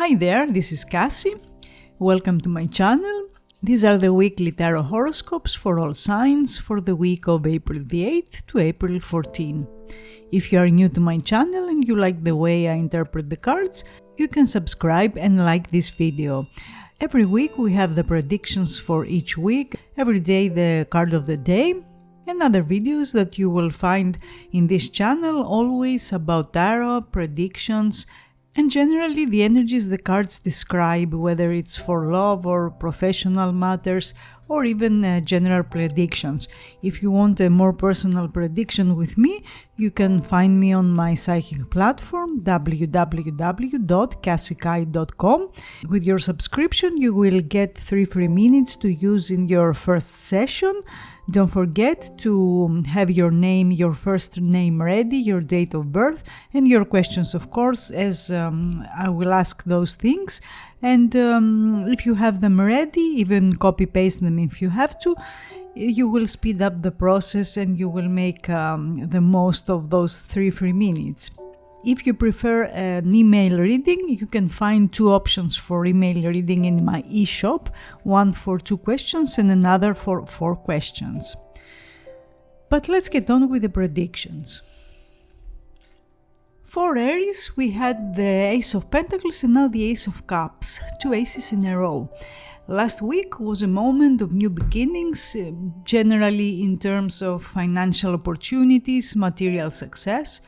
Hi there, this is Kassie. Welcome to my channel. These are the weekly tarot horoscopes for all signs for the week of April the 8th to April 14. If you are new to my channel and you like the way I interpret the cards, you can subscribe and like this video. Every week we have the predictions for each week, every day the card of the day, and other videos that you will find in this channel, always about tarot, predictions, and generally the energies the cards describe, whether it's for love or professional matters or even general predictions. If you want a more personal prediction with me, you can find me on my psychic platform www.kassiekai.com. With your subscription, you will get 3 free minutes to use in your first session. Don't forget to have your name, your first name ready, your date of birth, and your questions, of course, as I will ask those things. And if you have them ready, even copy-paste them if you have to, you will speed up the process and you will make the most of those 3 free minutes. If you prefer an email reading, you can find 2 options for email reading in my e-shop, one for 2 questions and another for 4 questions. But let's get on with the predictions. For Aries, we had the Ace of Pentacles and now the Ace of Cups, 2 aces in a row. Last week was a moment of new beginnings, generally in terms of financial opportunities, material success,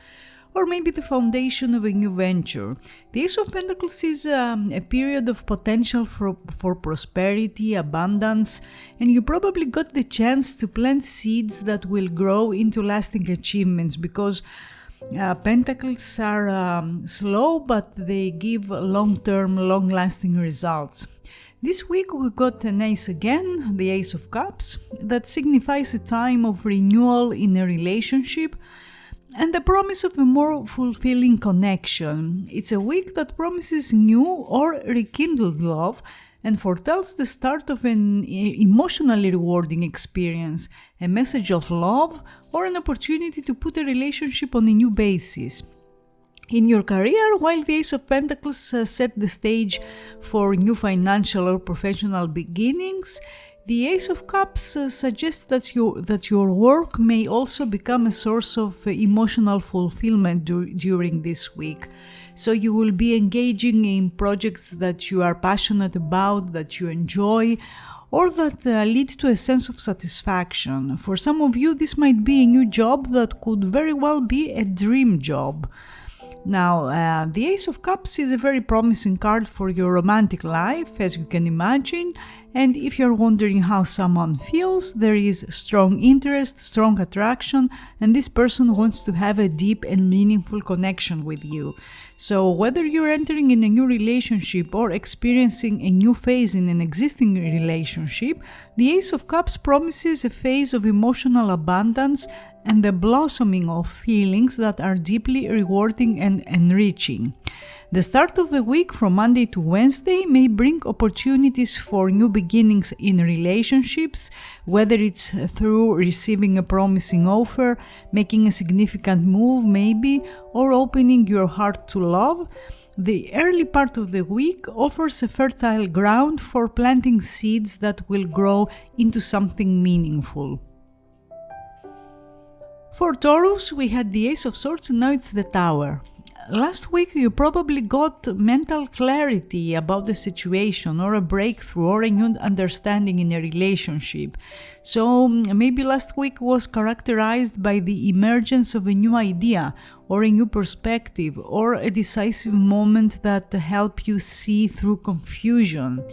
or maybe the foundation of a new venture. The Ace of Pentacles is a period of potential for prosperity, abundance, and you probably got the chance to plant seeds that will grow into lasting achievements, because Pentacles are slow, but they give long-term, long-lasting results. This week we got an ace again, the Ace of Cups, that signifies a time of renewal in a relationship and the promise of a more fulfilling connection. It's a week that promises new or rekindled love and foretells the start of an emotionally rewarding experience, a message of love, or an opportunity to put a relationship on a new basis. In your career, while the Ace of Pentacles set the stage for new financial or professional beginnings, the Ace of Cups suggests that your work may also become a source of emotional fulfillment during this week. So you will be engaging in projects that you are passionate about, that you enjoy, or that lead to a sense of satisfaction. For some of you, this might be a new job that could very well be a dream job. Now, the Ace of Cups is a very promising card for your romantic life, as you can imagine, and if you're wondering how someone feels, there is strong interest, strong attraction, and this person wants to have a deep and meaningful connection with you. So whether you're entering in a new relationship or experiencing a new phase in an existing relationship, the Ace of Cups promises a phase of emotional abundance and the blossoming of feelings that are deeply rewarding and enriching. The start of the week from Monday to Wednesday may bring opportunities for new beginnings in relationships, whether it's through receiving a promising offer, making a significant move maybe, or opening your heart to love. The early part of the week offers a fertile ground for planting seeds that will grow into something meaningful. For Taurus, we had the Ace of Swords and now it's the Tower. Last week you probably got mental clarity about the situation, or a breakthrough, or a new understanding in a relationship. So maybe last week was characterized by the emergence of a new idea, or a new perspective, or a decisive moment that helped you see through confusion.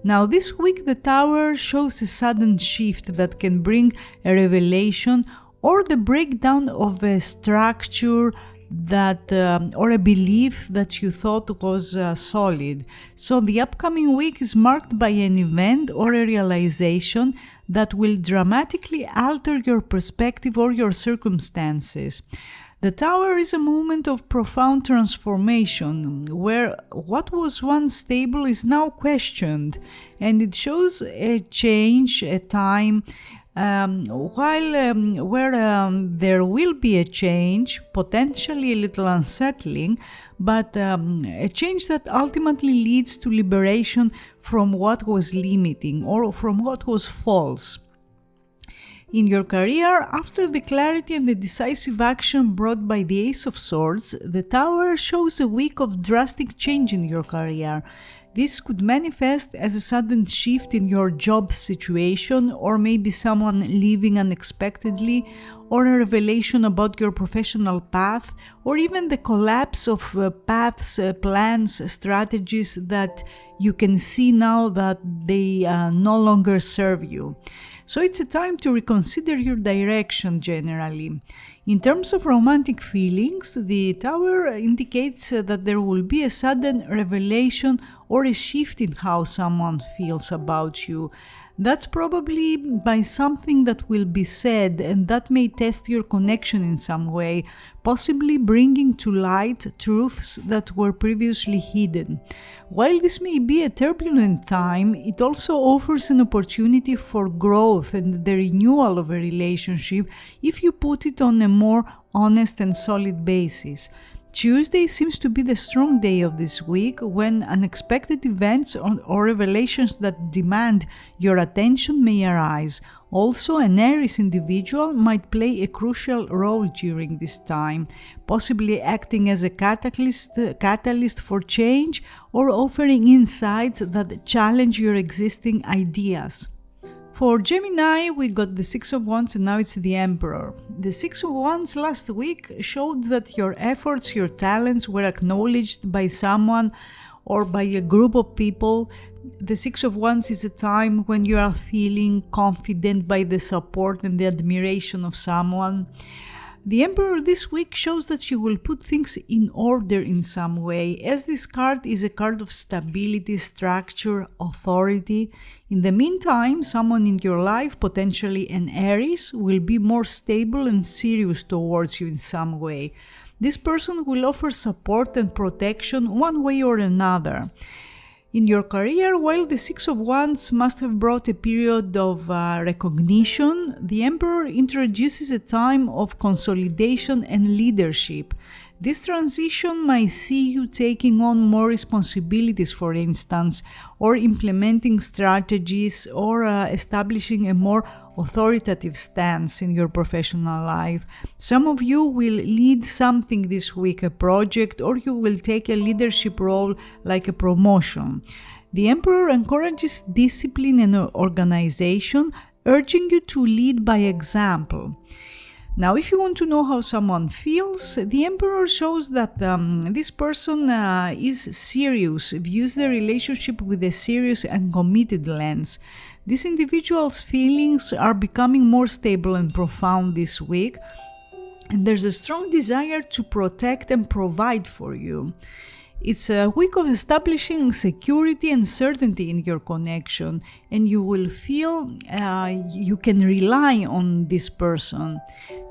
Now this week the Tower shows a sudden shift that can bring a revelation or the breakdown of a structure that or a belief that you thought was solid. So the upcoming week is marked by an event or a realization that will dramatically alter your perspective or your circumstances. The Tower is a moment of profound transformation, where what was once stable is now questioned, and it shows a change, a time Where there will be a change, potentially a little unsettling, but a change that ultimately leads to liberation from what was limiting or from what was false. In your career, after the clarity and the decisive action brought by the Ace of Swords, the Tower shows a week of drastic change in your career. This could manifest as a sudden shift in your job situation, or maybe someone leaving unexpectedly, or a revelation about your professional path, or even the collapse of paths, plans, strategies that you can see now that they no longer serve you. So it's a time to reconsider your direction generally. In terms of romantic feelings, the Tower indicates that there will be a sudden revelation or a shift in how someone feels about you. That's probably by something that will be said, and that may test your connection in some way, possibly bringing to light truths that were previously hidden. While this may be a turbulent time, it also offers an opportunity for growth and the renewal of a relationship if you put it on a more honest and solid basis. Tuesday seems to be the strong day of this week, when unexpected events or revelations that demand your attention may arise. Also, an Aries individual might play a crucial role during this time, possibly acting as a catalyst for change or offering insights that challenge your existing ideas. For Gemini, we got the Six of Wands and now it's the Emperor. The Six of Wands last week showed that your efforts, your talents were acknowledged by someone or by a group of people. The Six of Wands is a time when you are feeling confident by the support and the admiration of someone. The Emperor this week shows that you will put things in order in some way, as this card is a card of stability, structure, authority. In the meantime, someone in your life, potentially an Aries, will be more stable and serious towards you in some way. This person will offer support and protection one way or another. In your career, while the Six of Wands must have brought a period of recognition, the Emperor introduces a time of consolidation and leadership. This transition might see you taking on more responsibilities, for instance, or implementing strategies, or establishing a more authoritative stance in your professional life. Some of you will lead something this week, a project, or you will take a leadership role like a promotion. The Emperor encourages discipline and organization, urging you to lead by example. Now, if you want to know how someone feels, the Emperor shows that this person is serious, views the relationship with a serious and committed lens. This individual's feelings are becoming more stable and profound this week, and there's a strong desire to protect and provide for you. It's a week of establishing security and certainty in your connection, and you will feel you can rely on this person.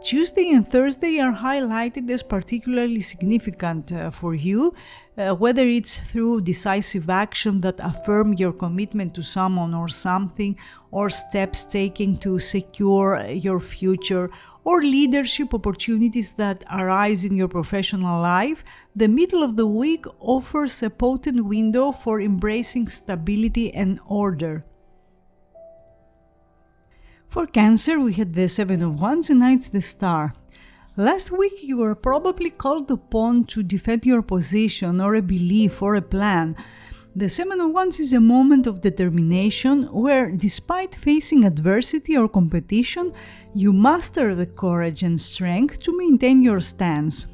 Tuesday and Thursday are highlighted as particularly significant for you, whether it's through decisive action that affirm your commitment to someone or something, or steps taken to secure your future, or leadership opportunities that arise in your professional life. The middle of the week offers a potent window for embracing stability and order. For Cancer, we had the Seven of Wands and now it's the Star. Last week you were probably called upon to defend your position or a belief or a plan. The Seven of Wands is a moment of determination where, despite facing adversity or competition, you muster the courage and strength to maintain your stance.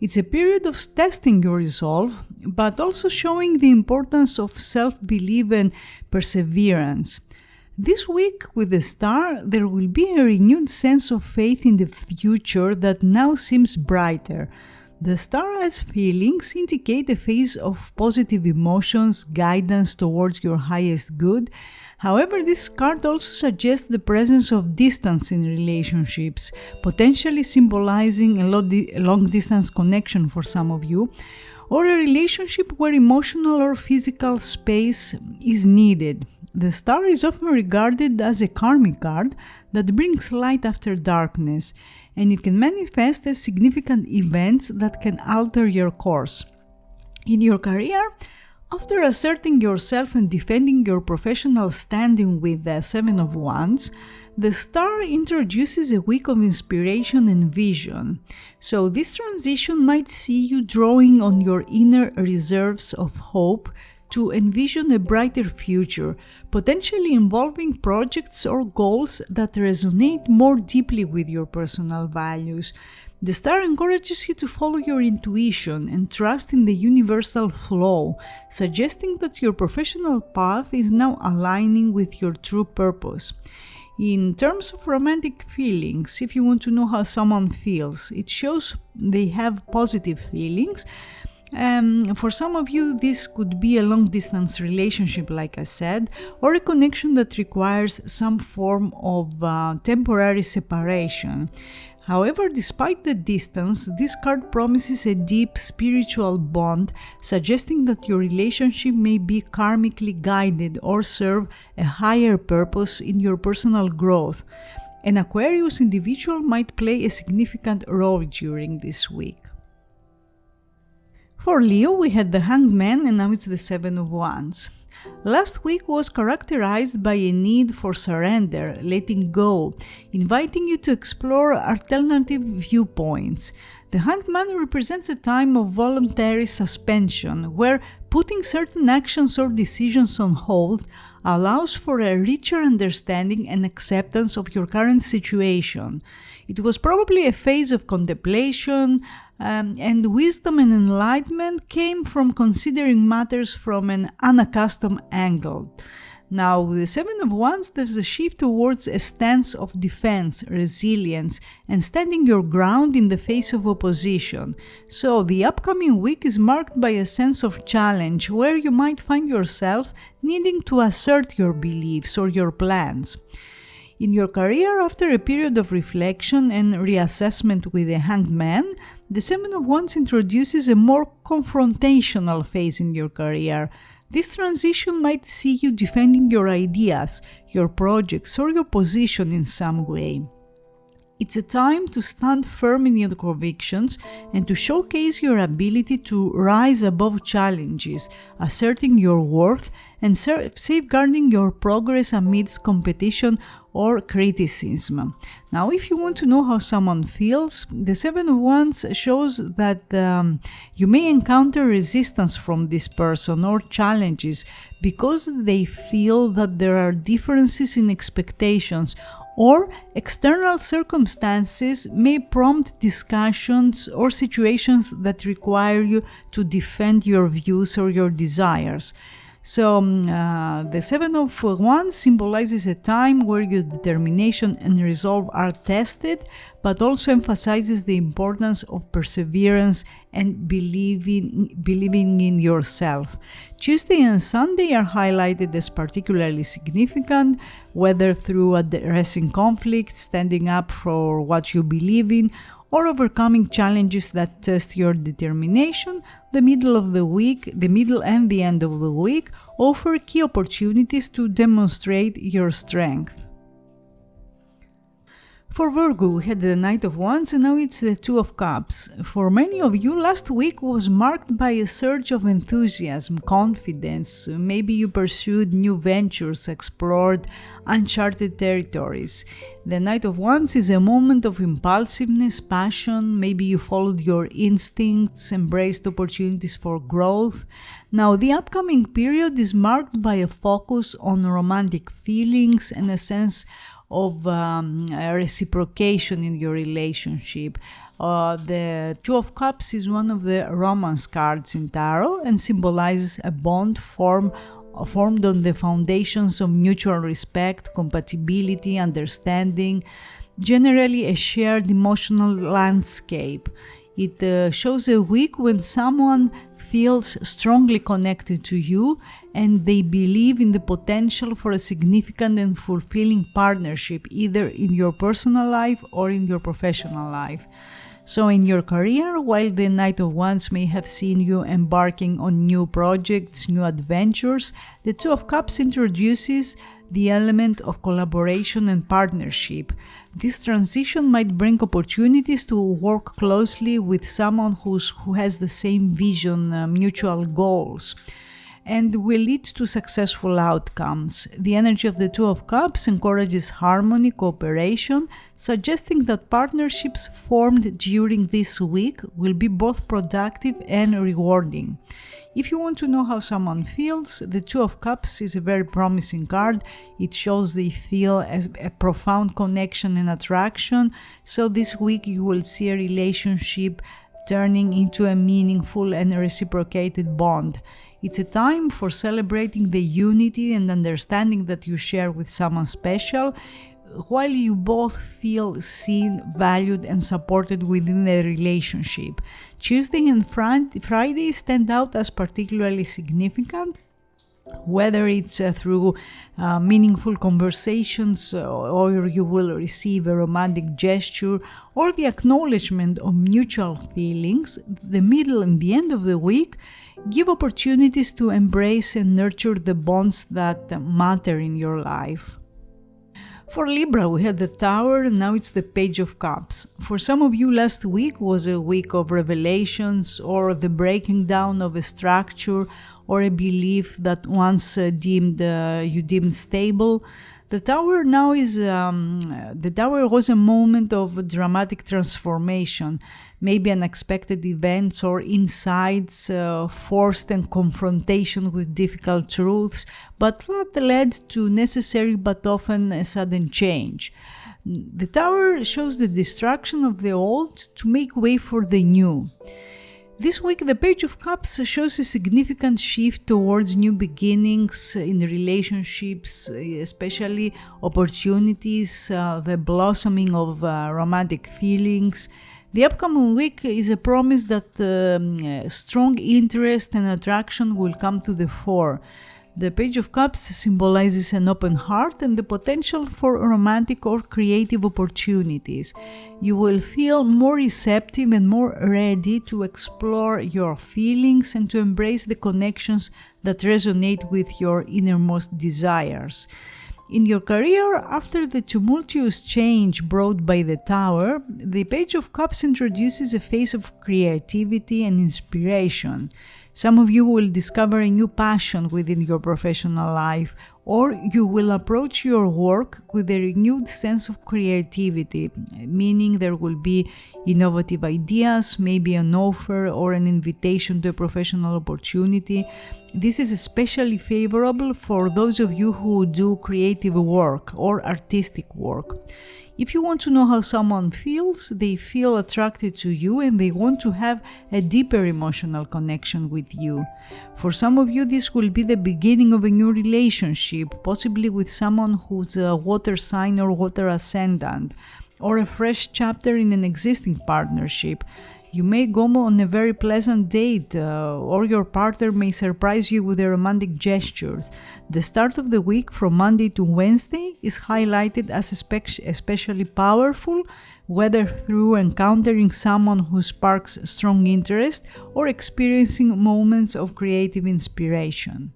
It's a period of testing your resolve, but also showing the importance of self-belief and perseverance. This week, with the Star, there will be a renewed sense of faith in the future that now seems brighter. The Star's feelings indicate a phase of positive emotions, guidance towards your highest good. However, this card also suggests the presence of distance in relationships, potentially symbolizing a long-distance connection for some of you, or a relationship where emotional or physical space is needed. The star is often regarded as a karmic card that brings light after darkness, and it can manifest as significant events that can alter your course. In your career, after asserting yourself and defending your professional standing with the Seven of Wands, the star introduces a week of inspiration and vision. So this transition might see you drawing on your inner reserves of hope to envision a brighter future, potentially involving projects or goals that resonate more deeply with your personal values. The star encourages you to follow your intuition and trust in the universal flow, suggesting that your professional path is now aligning with your true purpose. In terms of romantic feelings, if you want to know how someone feels, it shows they have positive feelings. For some of you, this could be a long-distance relationship, like I said, or a connection that requires some form of temporary separation. However, despite the distance, this card promises a deep spiritual bond, suggesting that your relationship may be karmically guided or serve a higher purpose in your personal growth. An Aquarius individual might play a significant role during this week. For Leo, we had the Hanged Man, and now it's the Seven of Wands. Last week was characterized by a need for surrender, letting go, inviting you to explore alternative viewpoints. The Hanged Man represents a time of voluntary suspension, where putting certain actions or decisions on hold allows for a richer understanding and acceptance of your current situation. It was probably a phase of contemplation, and wisdom and enlightenment came from considering matters from an unaccustomed angle. Now, with the Seven of Wands, there's a shift towards a stance of defense, resilience, and standing your ground in the face of opposition. So, the upcoming week is marked by a sense of challenge, where you might find yourself needing to assert your beliefs or your plans. In your career, after a period of reflection and reassessment with the Hanged Man, the Seven of Wands introduces a more confrontational phase in your career. This transition might see you defending your ideas, your projects, or your position in some way. It's a time to stand firm in your convictions and to showcase your ability to rise above challenges, asserting your worth and safeguarding your progress amidst competition or criticism. Now, if you want to know how someone feels, the Seven of Wands shows that you may encounter resistance from this person or challenges because they feel that there are differences in expectations, or external circumstances may prompt discussions or situations that require you to defend your views or your desires. So the Seven of Wands symbolizes a time where your determination and resolve are tested, but also emphasizes the importance of perseverance and believing in yourself. Tuesday and Sunday are highlighted as particularly significant, whether through addressing conflict, standing up for what you believe in, or overcoming challenges that test your determination. The middle and the end of the week offer key opportunities to demonstrate your strength. For Virgo, we had the Knight of Wands, and now it's the Two of Cups. For many of you, last week was marked by a surge of enthusiasm, confidence. Maybe you pursued new ventures, explored uncharted territories. The Knight of Wands is a moment of impulsiveness, passion. Maybe you followed your instincts, embraced opportunities for growth. Now, the upcoming period is marked by a focus on romantic feelings and a sense of reciprocation in your relationship. The Two of Cups is one of the romance cards in tarot and symbolizes a bond formed on the foundations of mutual respect, compatibility, understanding, generally a shared emotional landscape. It shows a week when someone feels strongly connected to you and they believe in the potential for a significant and fulfilling partnership, either in your personal life or in your professional life. So in your career, while the Knight of Wands may have seen you embarking on new projects, new adventures, the Two of Cups introduces the element of collaboration and partnership. This transition might bring opportunities to work closely with someone who has the same vision, mutual goals, and will lead to successful outcomes. The energy of the Two of Cups encourages harmony, cooperation, suggesting that partnerships formed during this week will be both productive and rewarding. If you want to know how someone feels, the Two of Cups is a very promising card. It shows they feel a profound connection and attraction. So this week you will see a relationship turning into a meaningful and reciprocated bond. It's a time for celebrating the unity and understanding that you share with someone special, while you both feel seen, valued, and supported within the relationship. Tuesday and Friday stand out as particularly significant, whether it's through meaningful conversations or you will receive a romantic gesture or the acknowledgement of mutual feelings. The middle and the end of the week give opportunities to embrace and nurture the bonds that matter in your life. For Libra, we had the Tower, and now it's the Page of Cups. For some of you, last week was a week of revelations or the breaking down of a structure or a belief that once you deemed stable. The Tower now is the Tower was a moment of dramatic transformation, maybe unexpected events or insights, forced and confrontation with difficult truths, but that led to necessary but often a sudden change. The Tower shows the destruction of the old to make way for the new. This week, the Page of Cups shows a significant shift towards new beginnings in relationships, especially opportunities, the blossoming of romantic feelings. The upcoming week is a promise that strong interest and attraction will come to the fore. The Page of Cups symbolizes an open heart and the potential for romantic or creative opportunities. You will feel more receptive and more ready to explore your feelings and to embrace the connections that resonate with your innermost desires. In your career, after the tumultuous change brought by the Tower, the Page of Cups introduces a phase of creativity and inspiration. Some of you will discover a new passion within your professional life, or you will approach your work with a renewed sense of creativity, meaning there will be innovative ideas, maybe an offer or an invitation to a professional opportunity. This is especially favorable for those of you who do creative work or artistic work. If you want to know how someone feels, they feel attracted to you and they want to have a deeper emotional connection with you. For some of you, this will be the beginning of a new relationship, possibly with someone who's a water sign or water ascendant, or a fresh chapter in an existing partnership. You may go on a very pleasant date, or your partner may surprise you with their romantic gestures. The start of the week from Monday to Wednesday is highlighted as especially powerful, whether through encountering someone who sparks strong interest or experiencing moments of creative inspiration.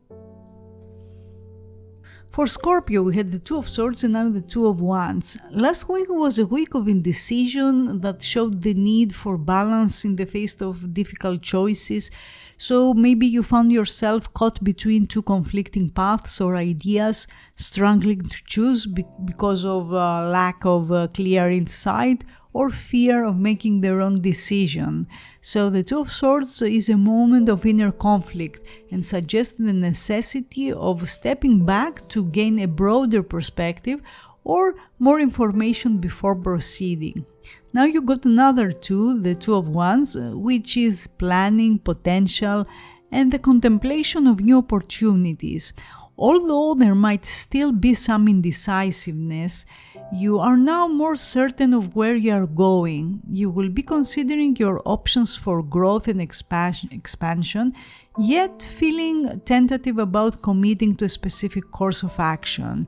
For Scorpio, we had the Two of Swords and now the Two of Wands. Last week was a week of indecision that showed the need for balance in the face of difficult choices. So maybe you found yourself caught between two conflicting paths or ideas, struggling to choose because of lack of clear insight or fear of making the wrong decision. So the Two of Swords is a moment of inner conflict and suggests the necessity of stepping back to gain a broader perspective or more information before proceeding. Now you got another two, the Two of Wands, which is planning, potential, and the contemplation of new opportunities. Although there might still be some indecisiveness, You are now more certain of where you are going. You will be considering your options for growth and expansion, yet feeling tentative about committing to a specific course of action.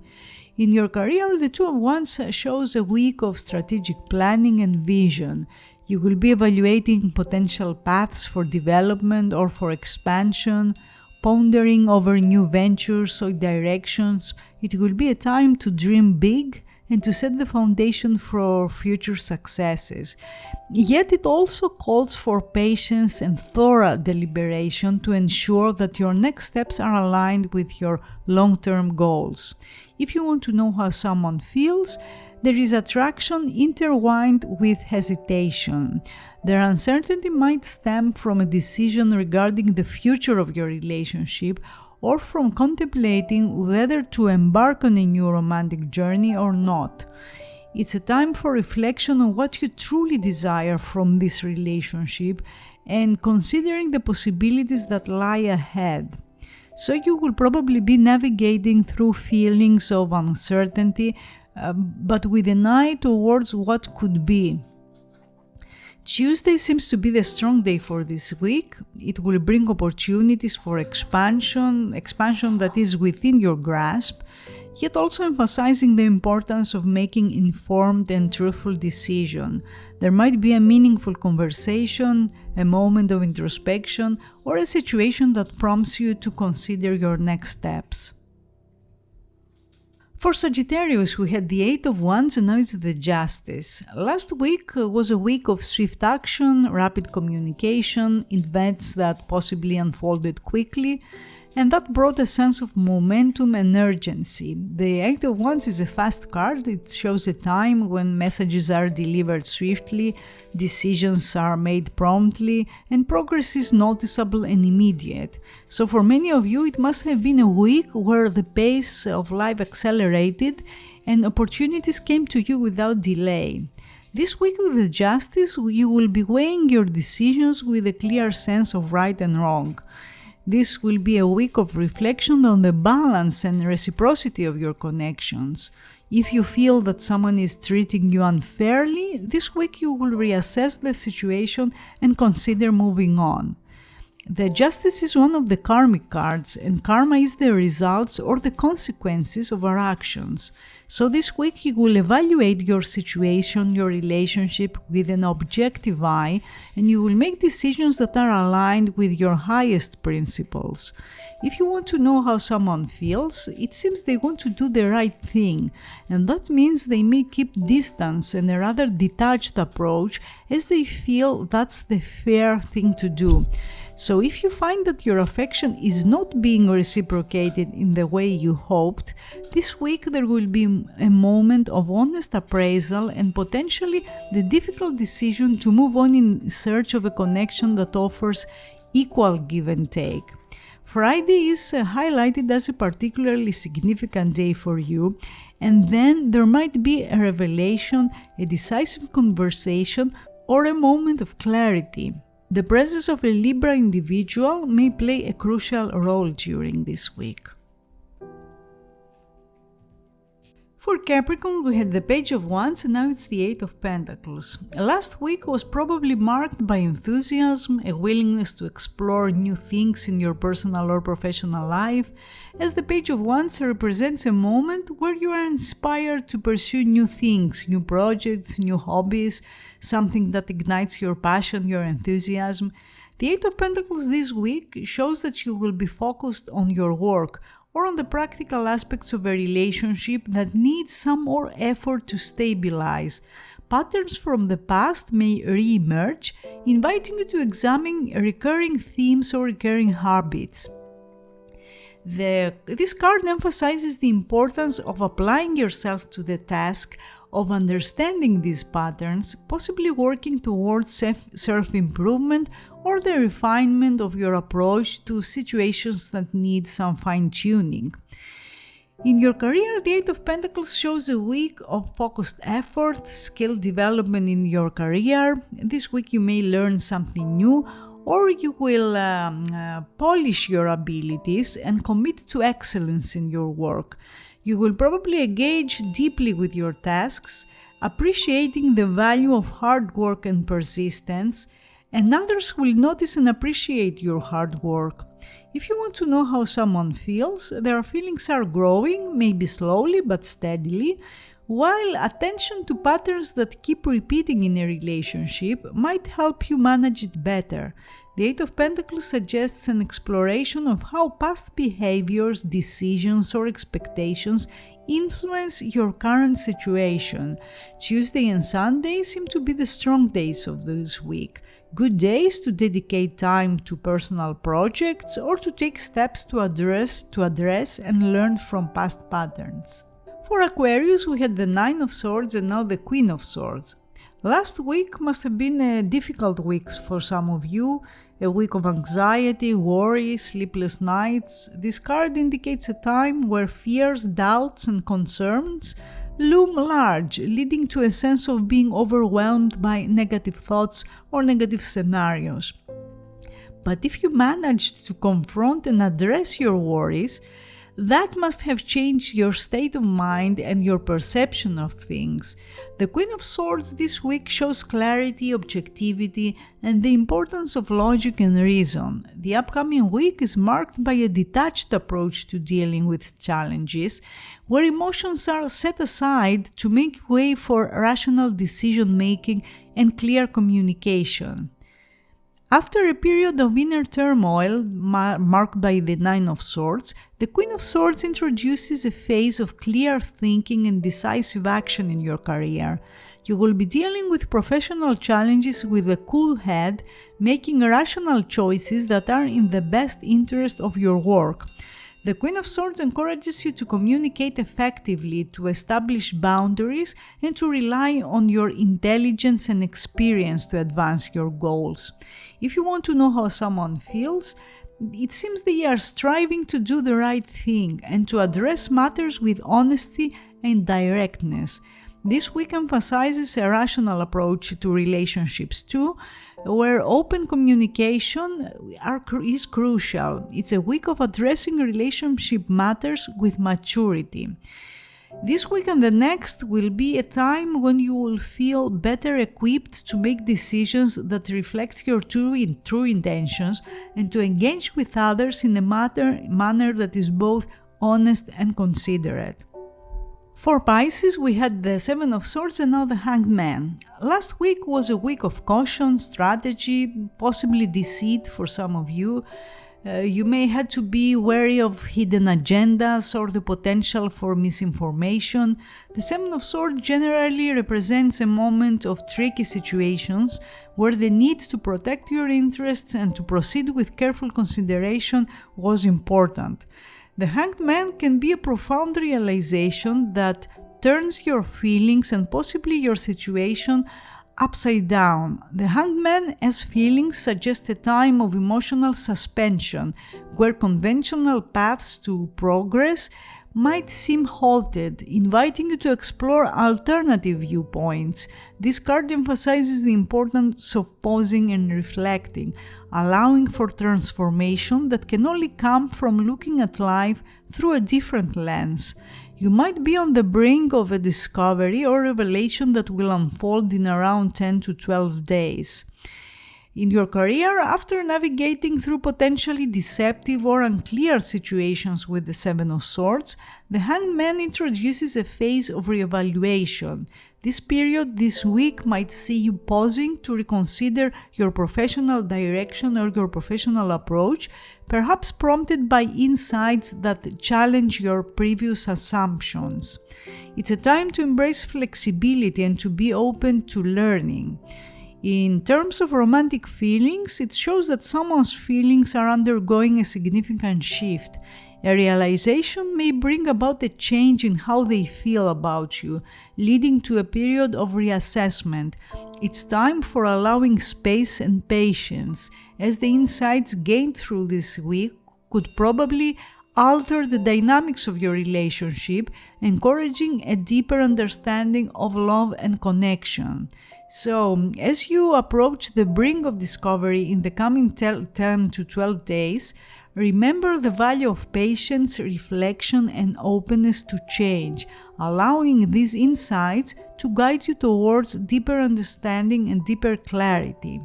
In your career, the Two of Wands shows a week of strategic planning and vision. You will be evaluating potential paths for development or for expansion, pondering over new ventures or directions. It will be a time to dream big and to set the foundation for future successes. Yet it also calls for patience and thorough deliberation to ensure that your next steps are aligned with your long-term goals. If you want to know how someone feels, there is attraction intertwined with hesitation. Their uncertainty might stem from a decision regarding the future of your relationship or from contemplating whether to embark on a new romantic journey or not. It's a time for reflection on what you truly desire from this relationship and considering the possibilities that lie ahead. So you will probably be navigating through feelings of uncertainty, but with an eye towards what could be. Tuesday seems to be the strong day for this week. It will bring opportunities for expansion that is within your grasp, yet also emphasizing the importance of making informed and truthful decisions. There might be a meaningful conversation, a moment of introspection, or a situation that prompts you to consider your next steps. For Sagittarius, we had the Eight of Wands and now it's the Justice. Last week was a week of swift action, rapid communication, events that possibly unfolded quickly, and that brought a sense of momentum and urgency. The Eight of Wands is a fast card. It shows a time when messages are delivered swiftly, decisions are made promptly, and progress is noticeable and immediate. So for many of you, it must have been a week where the pace of life accelerated and opportunities came to you without delay. This week with the Justice, you will be weighing your decisions with a clear sense of right and wrong. This will be a week of reflection on the balance and reciprocity of your connections. If you feel that someone is treating you unfairly, this week you will reassess the situation and consider moving on. The Justice is one of the karmic cards, and karma is the results or the consequences of our actions. So this week you will evaluate your situation, your relationship with an objective eye, and you will make decisions that are aligned with your highest principles. If you want to know how someone feels, it seems they want to do the right thing, and that means they may keep distance and a rather detached approach as they feel that's the fair thing to do. So if you find that your affection is not being reciprocated in the way you hoped, this week there will be a moment of honest appraisal and potentially the difficult decision to move on in search of a connection that offers equal give and take. Friday is highlighted as a particularly significant day for you, and then there might be a revelation, a decisive conversation, or a moment of clarity. The presence of a Libra individual may play a crucial role during this week. For Capricorn, we had the Page of Wands and now it's the Eight of Pentacles. Last week was probably marked by enthusiasm, a willingness to explore new things in your personal or professional life, as the Page of Wands represents a moment where you are inspired to pursue new things, new projects, new hobbies, something that ignites your passion, your enthusiasm. The Eight of Pentacles this week shows that you will be focused on your work, or on the practical aspects of a relationship that needs some more effort to stabilize. Patterns from the past may re-emerge, inviting you to examine recurring themes or recurring habits. This card emphasizes the importance of applying yourself to the task of understanding these patterns, possibly working towards self-improvement or the refinement of your approach to situations that need some fine-tuning. In your career, the Eight of Pentacles shows a week of focused effort, skill development in your career. This week you may learn something new, or you will polish your abilities and commit to excellence in your work. You will probably engage deeply with your tasks, appreciating the value of hard work and persistence, and others will notice and appreciate your hard work. If you want to know how someone feels, their feelings are growing, maybe slowly but steadily, while attention to patterns that keep repeating in a relationship might help you manage it better. The Eight of Pentacles suggests an exploration of how past behaviors, decisions, or expectations influence your current situation. Tuesday and Sunday seem to be the strong days of this week. Good days to dedicate time to personal projects or to take steps to address and learn from past patterns. For Aquarius, we had the Nine of Swords and now the Queen of Swords. Last week must have been a difficult week for some of you, a week of anxiety, worry, sleepless nights. This card indicates a time where fears, doubts, and concerns loom large, leading to a sense of being overwhelmed by negative thoughts or negative scenarios. But if you managed to confront and address your worries, that must have changed your state of mind and your perception of things. The Queen of Swords this week shows clarity, objectivity, and the importance of logic and reason. The upcoming week is marked by a detached approach to dealing with challenges, where emotions are set aside to make way for rational decision-making and clear communication. After a period of inner turmoil marked by the Nine of Swords, the Queen of Swords introduces a phase of clear thinking and decisive action in your career. You will be dealing with professional challenges with a cool head, making rational choices that are in the best interest of your work. The Queen of Swords encourages you to communicate effectively, to establish boundaries, and to rely on your intelligence and experience to advance your goals. If you want to know how someone feels, it seems they are striving to do the right thing and to address matters with honesty and directness. This week emphasizes a rational approach to relationships too, where open communication is crucial. It's a week of addressing relationship matters with maturity. This week and the next will be a time when you will feel better equipped to make decisions that reflect your true intentions and to engage with others in a manner that is both honest and considerate. For Pisces, we had the Seven of Swords and now the Hanged Man. Last week was a week of caution, strategy, possibly deceit for some of you. You may have to be wary of hidden agendas or the potential for misinformation. The Seven of Swords generally represents a moment of tricky situations where the need to protect your interests and to proceed with careful consideration was important. The Hanged Man can be a profound realization that turns your feelings and possibly your situation upside down. The Hanged Man as feelings suggest a time of emotional suspension, where conventional paths to progress might seem halted, inviting you to explore alternative viewpoints. This card emphasizes the importance of pausing and reflecting, allowing for transformation that can only come from looking at life through a different lens. You might be on the brink of a discovery or revelation that will unfold in around 10 to 12 days. In your career, after navigating through potentially deceptive or unclear situations with the Seven of Swords, the Hanged Man introduces a phase of reevaluation. This period this week might see you pausing to reconsider your professional direction or your professional approach, perhaps prompted by insights that challenge your previous assumptions. It's a time to embrace flexibility and to be open to learning. In terms of romantic feelings, it shows that someone's feelings are undergoing a significant shift. A realization may bring about a change in how they feel about you, leading to a period of reassessment. It's time for allowing space and patience, as the insights gained through this week could probably alter the dynamics of your relationship, encouraging a deeper understanding of love and connection. So, as you approach the brink of discovery in the coming 10 to 12 days, Remember the value of patience, reflection, and openness to change, allowing these insights to guide you towards deeper understanding and deeper clarity.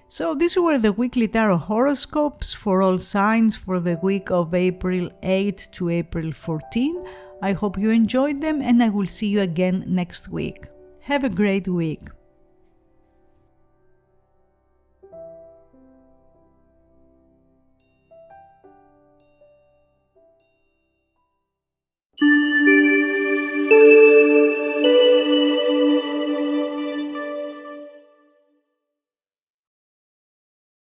So these were the weekly tarot horoscopes for all signs for the week of April 8 to April 14. I hope you enjoyed them, and I will see you again next week. Have a great week.